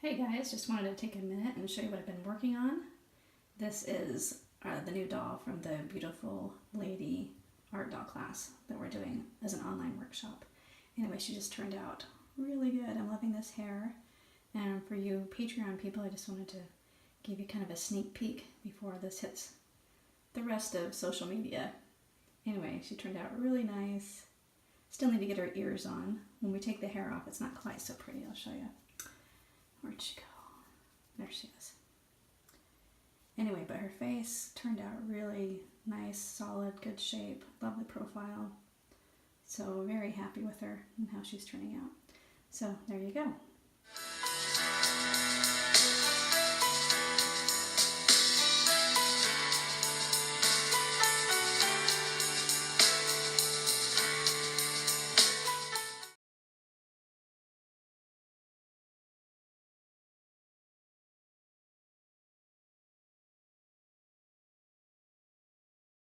Hey guys, just wanted to take a minute and show you what I've been working on. This is the new doll from the Beautiful Lady art doll class that we're doing as an online workshop. Anyway, she just turned out really good. I'm loving this hair. And for you Patreon people, I just wanted to give you kind of a sneak peek before this hits the rest of social media. Anyway, she turned out really nice. Still need to get her ears on. When we take the hair off, it's not quite so pretty. I'll show you. Where'd she go? There she is. Anyway, but her face turned out really nice, solid, good shape, lovely profile. So very happy with her and how she's turning out. So there you go.